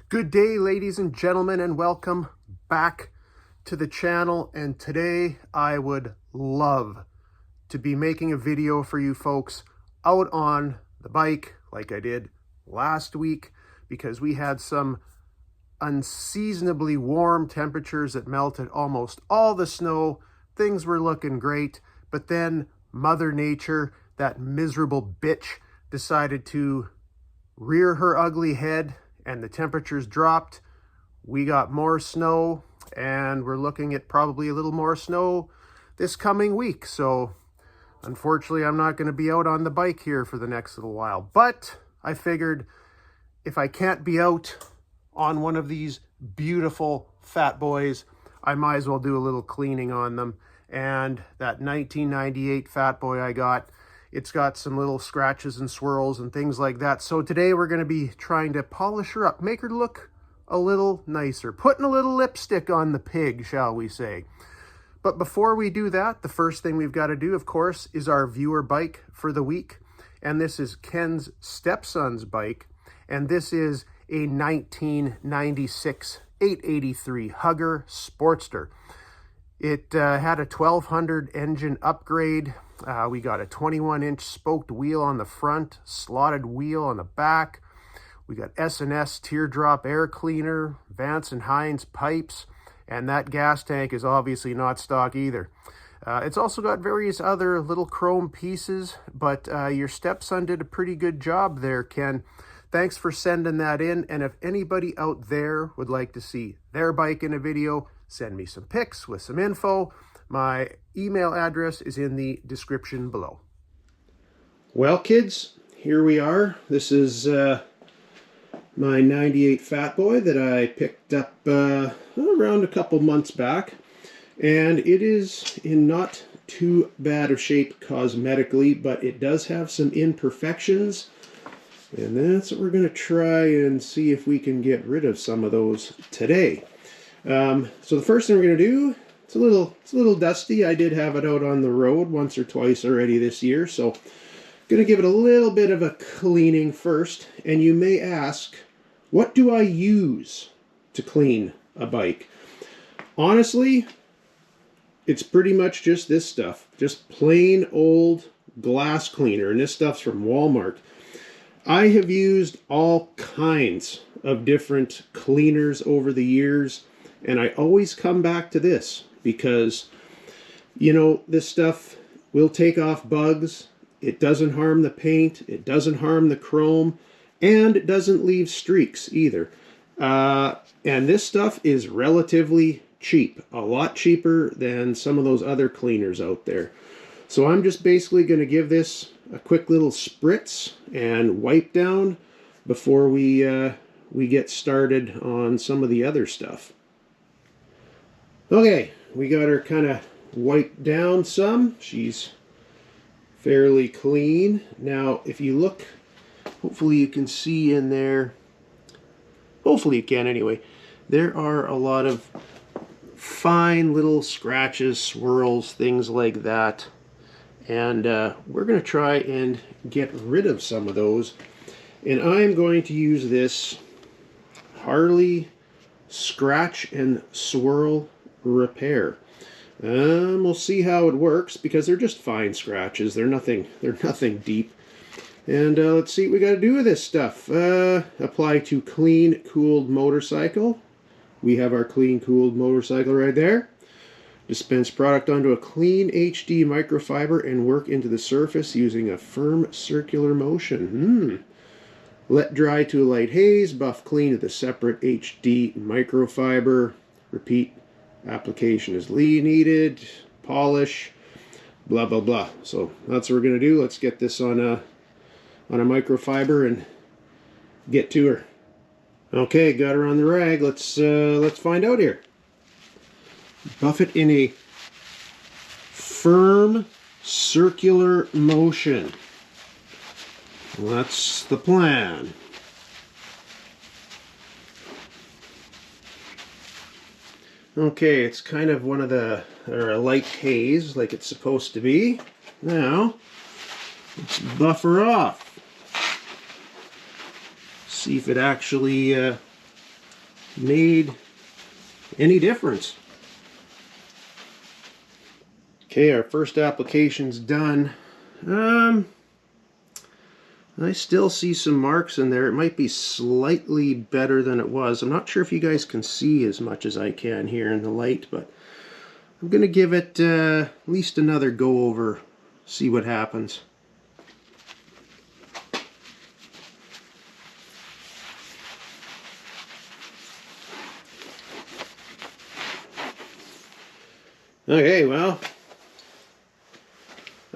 Good day, ladies and gentlemen, and welcome back to the channel. And today I would love to be making a video for you folks out on the bike like I did last week, because we had some unseasonably warm temperatures that melted almost all the snow. Things were looking great, but then Mother Nature, that miserable bitch, decided to rear her ugly head and the temperatures dropped. We got more snow, and we're looking at probably a little more snow this coming week. So unfortunately, I'm not going to be out on the bike here for the next little while. But I figured if I can't be out on one of these beautiful Fatboys, I might as well do a little cleaning on them. And that 1998 Fatboy I got, it's got some little scratches and swirls and things like that. So today we're going to be trying to polish her up, make her look a little nicer, putting a little lipstick on the pig, shall we say. But before we do that, the first thing we've got to do, of course, is our viewer bike for the week. And this is Ken's stepson's bike. And this is a 1996 883 Hugger Sportster. It had a 1200 engine upgrade. We got a 21-inch spoked wheel on the front, slotted wheel on the back. We got S&S teardrop air cleaner, Vance and Hines pipes, and that gas tank is obviously not stock either. It's also got various other little chrome pieces, but your stepson did a pretty good job there, Ken. Thanks for sending that in, and if anybody out there would like to see their bike in a video, send me some pics with some info. My email address is in the description below. Well, kids, here we are. This is my 98 Fatboy that I picked up around a couple months back. And it is in not too bad of shape cosmetically, but it does have some imperfections. And that's what we're going to try and see if we can get rid of some of those today. So the first thing we're going to do, it's a little dusty. I did have it out on the road once or twice already this year, so going to give it a little bit of a cleaning first. And you may ask, what do I use to clean a bike? Honestly, it's pretty much just this stuff, just plain old glass cleaner, and this stuff's from Walmart. I have used all kinds of different cleaners over the years, and I always come back to this because, you know, this stuff will take off bugs. It doesn't harm the paint. It doesn't harm the chrome, and it doesn't leave streaks either. And this stuff is relatively cheap, a lot cheaper than some of those other cleaners out there. So I'm just basically going to give this a quick little spritz and wipe down before we get started on some of the other stuff. Okay, we got her kind of wiped down some. She's fairly clean. Now, if you look, hopefully you can see in there, hopefully you can anyway, there are a lot of fine little scratches, swirls, things like that. And we're going to try and get rid of some of those. And I'm going to use this Harley Scratch and Swirl Repair. We'll see how it works, because they're just fine scratches. They're nothing deep. And let's see what we got to do with this stuff. Apply to clean cooled motorcycle. We have our clean cooled motorcycle right there. Dispense product onto a clean HD microfiber and work into the surface using a firm circular motion. Let dry to a light haze. Buff clean with a separate HD microfiber. Repeat application as needed. Polish. Blah blah blah. So that's what we're gonna do. Let's get this on a microfiber and get to her. Okay, got her on the rag. Let's find out here. Buff it in a firm circular motion. Well, that's the plan. Okay, it's kind of one of the, or a light haze like it's supposed to be. Now, let's buff her off. See if it actually made any difference. Okay, our first application's done. I still see some marks in there. It might be slightly better than it was. I'm not sure if you guys can see as much as I can here in the light, but I'm going to give it at least another go over, see what happens. Okay, well,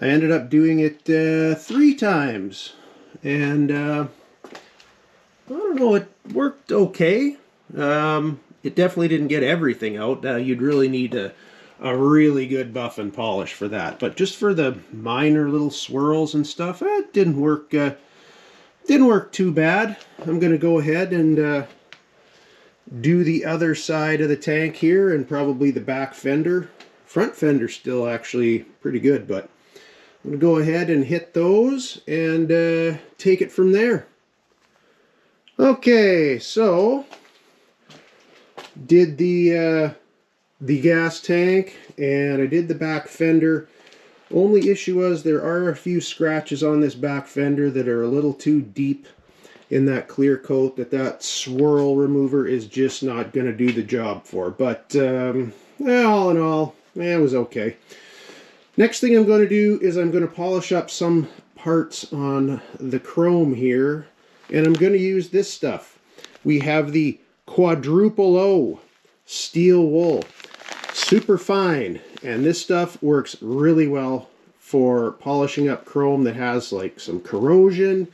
I ended up doing it 3 times, and I don't know, it worked okay. It definitely didn't get everything out. You'd really need a really good buff and polish for that, but just for the minor little swirls and stuff, it didn't work too bad. I'm going to go ahead and do the other side of the tank here, and probably the back fender. Front fender's still actually pretty good, but I'm going to go ahead and hit those and take it from there. Okay, so did the gas tank, and I did the back fender. Only issue was there are a few scratches on this back fender that are a little too deep in that clear coat that swirl remover is just not going to do the job for. But all in all, it was okay. Next thing I'm going to do is I'm going to polish up some parts on the chrome here, and I'm going to use this stuff. We have the quadruple O steel wool, super fine, and this stuff works really well for polishing up chrome that has like some corrosion.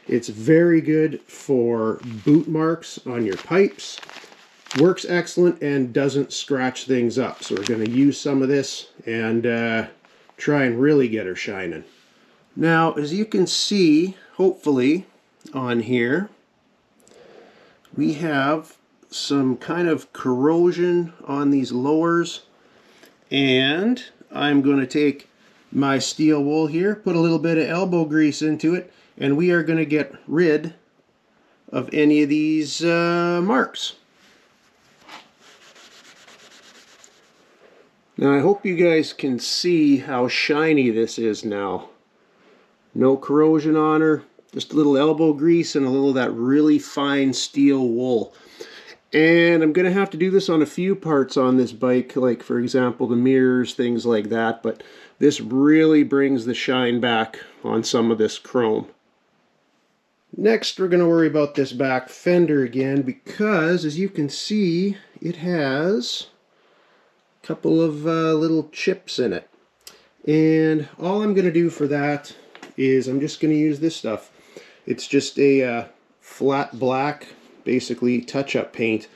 It's very good for boot marks on your pipes. Works excellent and doesn't scratch things up. So we're going to use some of this and try and really get her shining. Now, as you can see, hopefully, on here, we have some kind of corrosion on these lowers. And I'm going to take my steel wool here, put a little bit of elbow grease into it, and we are going to get rid of any of these marks. Now, I hope you guys can see how shiny this is now. No corrosion on her, just a little elbow grease and a little of that really fine steel wool. And I'm going to have to do this on a few parts on this bike, like for example the mirrors, things like that, but this really brings the shine back on some of this chrome. Next, we're going to worry about this back fender again, because as you can see, it has couple of little chips in it, and all I'm going to do for that is I'm just going to use this stuff. It's just a flat black, basically touch-up paint.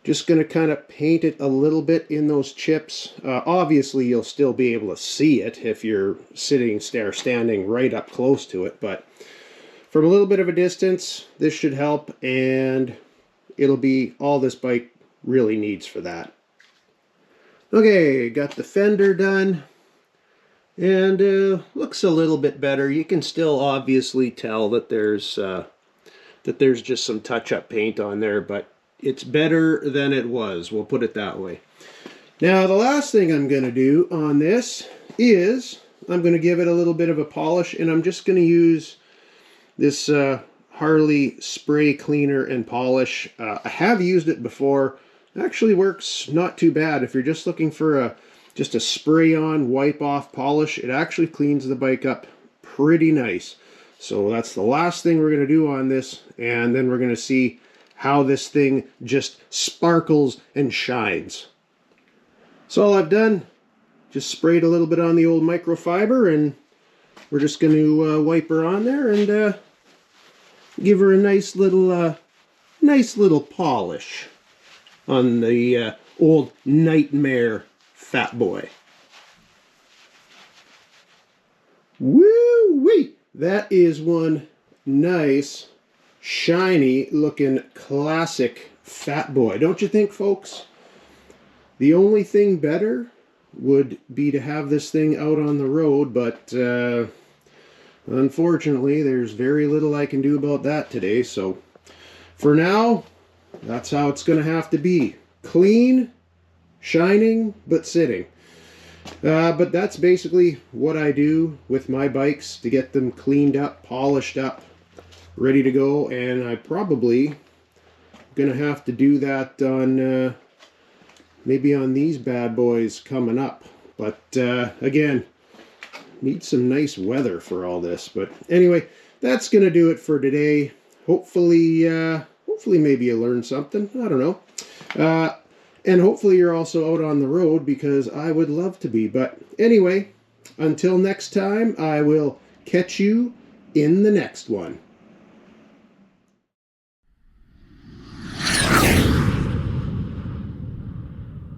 Just going to kind of paint it a little bit in those chips. Obviously you'll still be able to see it if you're standing right up close to it, but from a little bit of a distance this should help, and it'll be all this bike really needs for that. Okay, got the fender done, and looks a little bit better. You can still obviously tell that there's just some touch-up paint on there, but it's better than it was, we'll put it that way. Now, the last thing I'm going to do on this is I'm going to give it a little bit of a polish, and I'm just going to use this Harley spray cleaner and polish. I have used it before. Actually works not too bad. If you're just looking for just a spray-on, wipe-off polish, it actually cleans the bike up pretty nice. So that's the last thing we're going to do on this, and then we're going to see how this thing just sparkles and shines. So all I've done, just sprayed a little bit on the old microfiber, and we're just going to wipe her on there and give her a nice little polish on the old Nightmare Fatboy. Woo-wee! That is one nice, shiny looking classic Fatboy. Don't you think, folks? The only thing better would be to have this thing out on the road, but unfortunately there's very little I can do about that today. So for now, That's how it's going to have to be. Clean, shining, but sitting. But that's basically what I do with my bikes to get them cleaned up, polished up, ready to go. And I probably going to have to do that on maybe on these bad boys coming up. But again, need some nice weather for all this. But anyway, that's going to do it for today. Hopefully maybe you learned something. I don't know. And hopefully you're also out on the road, because I would love to be. But anyway, until next time, I will catch you in the next one.